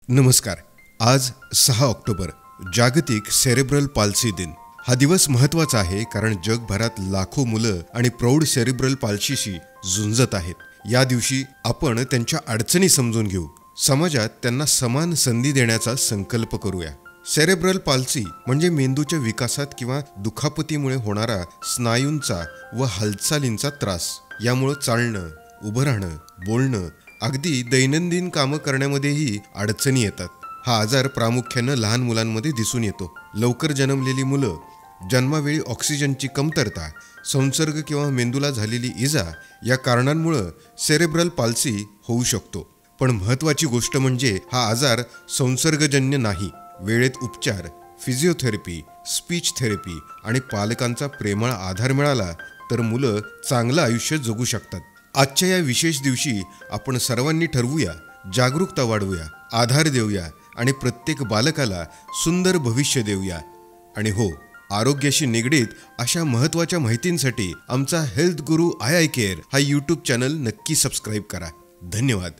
नमस्कार. आज 6 ऑक्टोबर जागतिक सेरेब्रल पाल्सी दिन. हा दिवस महत्त्वाचा आहे कारण जगभरात लाखो मुलं आणि प्रौढ सेरेब्रल पाल्सीशी झुंजत आहेत. या दिवशी आपण त्यांच्या अडचणी समजून घेऊ, समाजात त्यांना समान संधी देण्याचा संकल्प करूया. सेरेब्रल पाल्सी म्हणजे मेंदूच्या विकासात किंवा दुखापतीमुळे होणारा स्नायूंचा व हालचालींचा त्रास. यामुळे चालणं, उभं राहणं, बोलणं, अगदी दैनंदिन कामं करण्यामध्येही अडचणी येतात. हा आजार प्रामुख्यानं लहान मुलांमध्ये दिसून येतो. लवकर जन्मलेली मुलं, जन्मावेळी ऑक्सिजनची कमतरता, संसर्ग किंवा मेंदूला झालेली इजा या कारणांमुळं सेरेब्रल पाल्सी होऊ शकतो. पण महत्त्वाची गोष्ट म्हणजे हा आजार संसर्गजन्य नाही. वेळेत उपचार, फिजिओथेरपी, स्पीच थेरपी आणि पालकांचा प्रेमळ आधार मिळाला तर मुलं चांगलं आयुष्य जगू शकतात. आजच्या या विशेष दिवशी आपण सर्वांनी ठरवूया, जागरूकता वाढवूया, आधार देऊया आणि प्रत्येक बालकाला सुंदर भविष्य देऊया. आणि हो, आरोग्याशी निगडीत अशा महत्त्वाच्या माहितींसाठी आमचा हेल्थ गुरु आय केअर हा यूट्यूब चॅनल नक्की सबस्क्राईब करा. धन्यवाद.